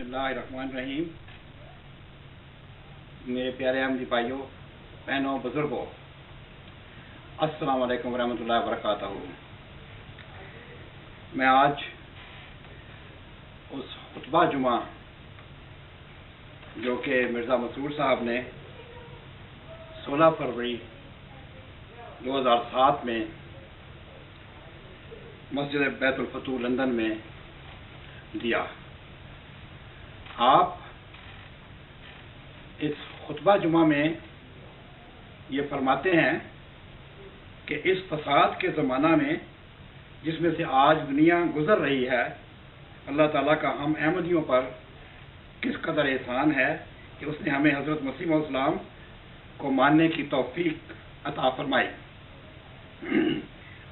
बिस्मिल्लाहिर्रहमानिर्रहीम। मेरे प्यारे अहमदी भाइयों, बहनों, बुजुर्गों, अस्सलाम वालेकुम रहमतुल्लाहि व बरकातहू। मैं आज उस खुतबा जुमा जो कि मिर्ज़ा मसरूर साहब ने 16 फरवरी 2007 में मस्जिद बैतुल फतूह लंदन में दिया। आप इस खुतबा जुमा में ये फरमाते हैं कि इस फसाद के ज़माना में जिसमें से आज दुनिया गुज़र रही है, अल्लाह ताला का हम अहमदियों पर किस कदर एहसान है कि उसने हमें हज़रत मसीह मौऊद अलैहिस्सलाम को मानने की तौफीक अता फरमाई।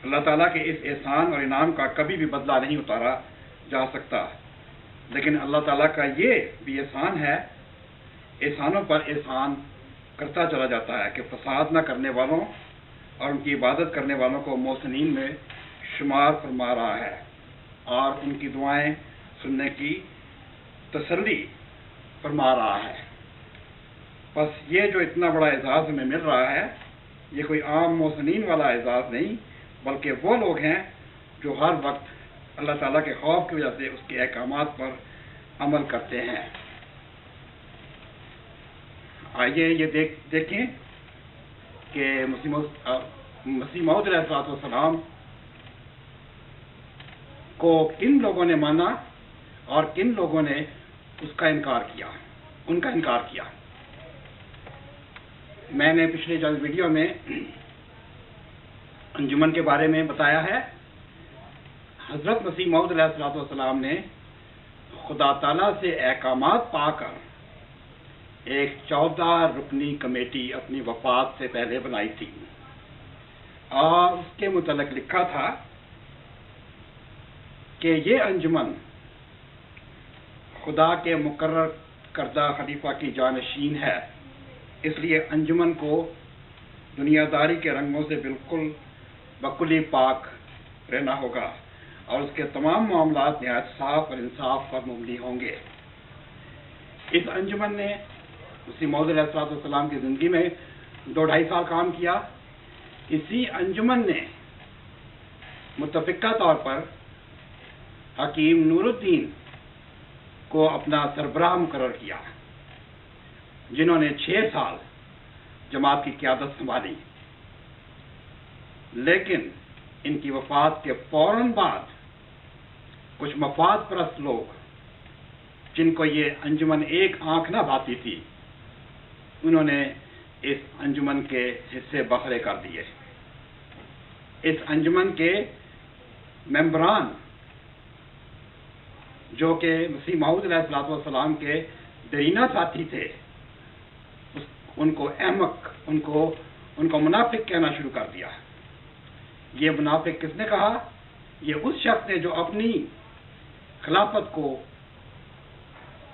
अल्लाह ताला के इस एहसान और इनाम का कभी भी बदला नहीं उतारा जा सकता, लेकिन अल्लाह ताला का ये भी एहसान है, एहसानों पर एहसान करता चला जाता है कि फसाद न करने वालों और उनकी इबादत करने वालों को मोहसिनीन में शुमार फरमा रहा है और उनकी दुआएं सुनने की तसल्ली फरमा रहा है। बस ये जो इतना बड़ा एजाज़ हमें मिल रहा है, ये कोई आम मोहसिनीन वाला एजाज़ नहीं, बल्कि वो लोग हैं जो हर वक्त अल्लाह ताला के खौफ की वजह से उसके अहकामात पर अमल करते हैं। आइए ये देखें कि मसीह मौऊद अलैहिस्सलाम को किन लोगों ने माना और किन लोगों ने उनका इनकार किया। मैंने पिछले चंद वीडियो में अंजुमन के बारे में बताया है। हज़रत मसीह मौऊद अलैहिस्सलाम ने खुदा ताला से अहकामात पाकर एक 14 रुकनी कमेटी अपनी वफात से पहले बनाई थी और उसके मुतल्लिक़ लिखा था कि ये अंजुमन खुदा के मुकर्रर करदा खलीफा की जानशीन है, इसलिए अंजुमन को दुनियादारी के रंगों से बिल्कुल बकुली पाक रहना होगा और उसके तमाम मामलात निहायत साफ और इंसाफ पर मुबनी होंगे। इस अंजुमन ने मसीह मौऊद अलैहिस्सलाम की ज़िंदगी में 2-2.5 साल काम किया। इसी अंजुमन ने मुत्तफ़िक़ा तौर पर हकीम नूरुद्दीन को अपना सरबराह मुकर्रर किया, जिन्होंने 6 साल जमात की क़यादत संभाली। लेकिन इनकी वफ़ात के फ़ौरन बाद कुछ मफाद परस्त लोग, जिनको ये अंजुमन एक आंख न भाती थी, उन्होंने इस अंजुमन के हिस्से बखरे कर दिए। इस अंजुमन के मेंबरान, जो कि मसीह मौऊद अलैहिस्सलाम के दरीना साथी थे, उनको अहमक, उनको मुनाफिक कहना शुरू कर दिया। ये मुनाफिक किसने कहा? ये उस शख्स ने जो अपनी खिलाफत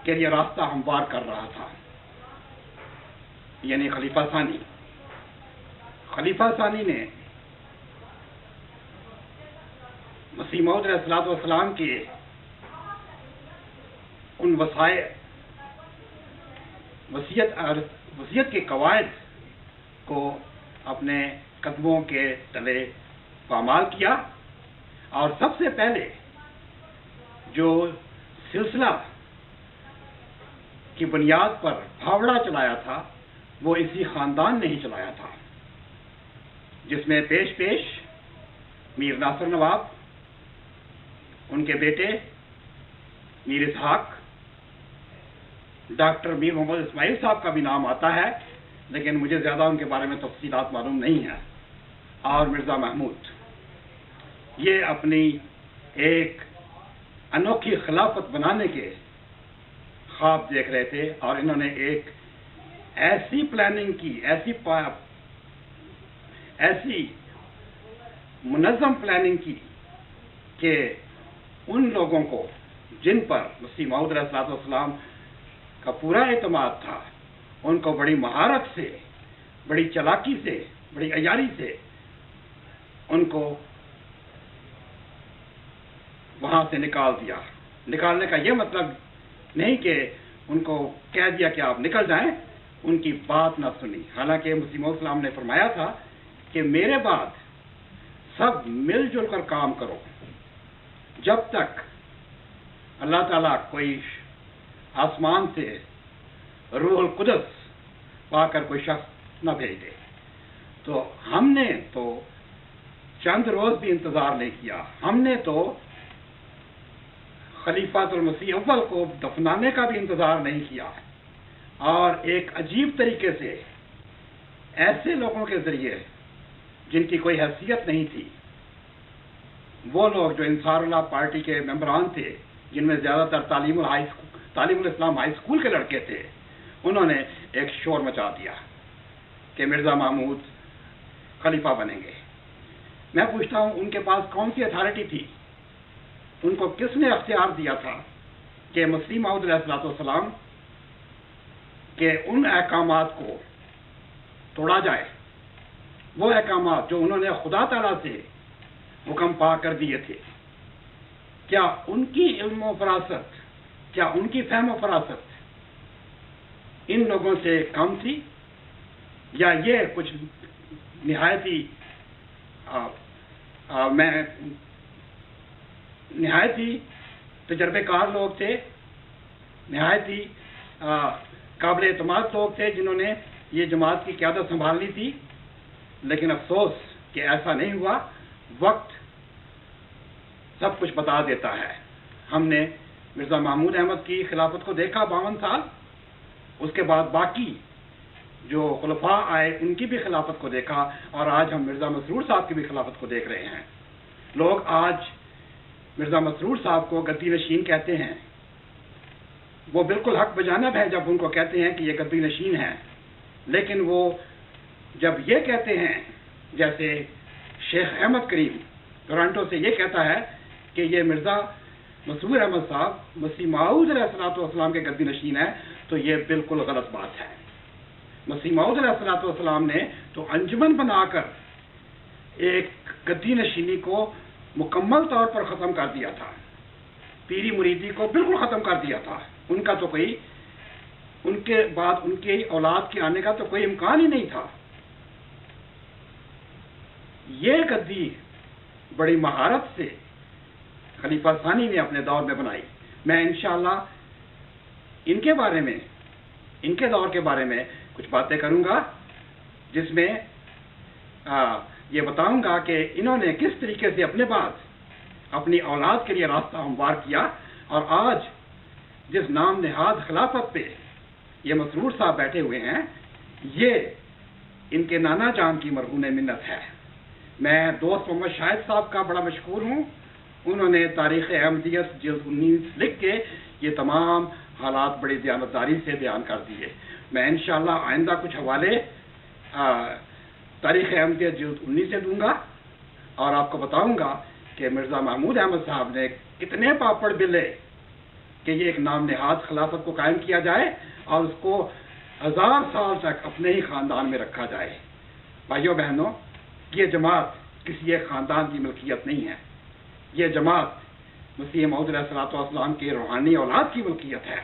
के लिए रास्ता हमवार कर रहा था, यानी खलीफा सानी। खलीफा सानी ने मसीह मौऊद अलैहिस्सलाम के उन वसीयत के कवायद को अपने कदमों के तले पामाल किया और सबसे पहले जो सिलसिला की बुनियाद पर फावड़ा चलाया था, वो इसी ख़ानदान ने ही चलाया था, जिसमें पेश मीर नासिर नवाब, उनके बेटे मीर इसहाक, डॉक्टर मीर मोहम्मद इस्माइल साहब का भी नाम आता है, लेकिन मुझे ज़्यादा उनके बारे में तफसीलात मालूम नहीं है, और मिर्ज़ा महमूद। ये अपनी एक अनोखी खिलाफत बनाने के ख्वाब देख रहे थे और इन्होंने एक ऐसी प्लानिंग की, ऐसी मुनज़्ज़म प्लानिंग की कि उन लोगों को जिन पर मसीह मौऊद अलैहिस्सलाम का पूरा एतमाद था, उनको बड़ी महारत से, बड़ी चालाकी से, बड़ी अयारी से उनको वहां से निकाल दिया। निकालने का यह मतलब نہیں کہ ان کو کہہ دیا کہ آپ نکل جائیں، ان کی بات نہ سنی۔ حالانکہ مسیح موعود السلام نے فرمایا تھا کہ میرے بعد سب مل جل کر کام کرو جب تک اللہ تعالیٰ کوئی آسمان سے روح القدس پا کر کوئی شخص نہ بھیج دے۔ تو ہم نے تو چند روز بھی انتظار نہیں کیا، ہم نے تو خلیفۃ المسیح اول کو دفنانے کا بھی انتظار نہیں کیا، اور ایک عجیب طریقے سے ایسے لوگوں کے ذریعے جن کی کوئی حیثیت نہیں تھی، وہ لوگ جو انصار اللہ پارٹی کے ممبران تھے، جن میں زیادہ تر تعلیم الاسلام ہائی اسکول کے لڑکے تھے، انہوں نے ایک شور مچا دیا کہ مرزا محمود خلیفہ بنیں گے۔ میں پوچھتا ہوں ان کے پاس کون سی اتھارٹی تھی؟ ان کو کس نے اختیار دیا تھا کہ مسیح موعود علیہ السلام کے ان احکامات کو توڑا جائے، وہ احکامات جو انہوں نے خدا تعالیٰ سے حکم پا کر دیے تھے؟ کیا ان کی علم و فراست، کیا ان کی فہم و فراست ان لوگوں سے کم تھی، یا یہ کچھ نہایت ہی تجربے کار لوگ تھے، نہایت ہی قابل اعتماد لوگ تھے جنہوں نے یہ جماعت کی قیادت سنبھالنی تھی؟ لیکن افسوس کہ ایسا نہیں ہوا۔ وقت سب کچھ بتا دیتا ہے۔ ہم نے مرزا محمود احمد کی خلافت کو دیکھا 52 سال، اس کے بعد باقی جو خلفاء آئے ان کی بھی خلافت کو دیکھا، اور آج ہم مرزا مسرور صاحب کی بھی خلافت کو دیکھ رہے ہیں۔ لوگ آج مرزا مسرور صاحب کو گدی نشین کہتے ہیں۔ وہ بالکل حق بجانب ہے جب ان کو کہتے ہیں کہ یہ گدی نشین ہیں، لیکن وہ جب یہ کہتے ہیں، جیسے شیخ احمد کریم ٹورانٹو سے یہ کہتا ہے کہ یہ مرزا مسرور احمد صاحب مسیح موعود علیہ السلام کے گدی نشین ہے، تو یہ بالکل غلط بات ہے۔ مسیح موعود علیہ السلام نے تو انجمن بنا کر ایک گدی نشینی کو مکمل طور پر ختم کر دیا تھا، پیری مریدی کو بالکل ختم کر دیا تھا۔ ان کا تو کوئی، ان کے بعد ان کی اولاد کے آنے کا تو کوئی امکان ہی نہیں تھا۔ یہ گدی بڑی مہارت سے خلیفہ ثانی نے اپنے دور میں بنائی۔ میں انشاءاللہ ان کے بارے میں، ان کے دور کے بارے میں کچھ باتیں کروں گا، جس میں یہ بتاؤں گا کہ انہوں نے کس طریقے سے اپنے بعد اپنی اولاد کے لیے راستہ ہموار کیا، اور آج جس نام نہاد خلافت پہ یہ مسرور صاحب بیٹھے ہوئے ہیں، یہ ان کے نانا جان کی مرہون منت ہے۔ میں دوست محمد شاہد صاحب کا بڑا مشکور ہوں۔ انہوں نے تاریخ احمدیت جلد 19 لکھ کے یہ تمام حالات بڑی دیانتداری سے بیان کر دیے۔ میں انشاءاللہ آئندہ کچھ حوالے تاریخ احمدیت جلد 19 سے دوں گا، اور آپ کو بتاؤں گا کہ مرزا محمود احمد صاحب نے کتنے پاپڑ بیلے کہ یہ ایک نام نہاد خلافت کو قائم کیا جائے، اور اس کو 1000 سال تک اپنے ہی خاندان میں رکھا جائے۔ بھائیوں بہنوں، یہ جماعت کسی ایک خاندان کی ملکیت نہیں ہے، یہ جماعت مسیح موعود علیہ السلام کے روحانی اولاد کی ملکیت ہے۔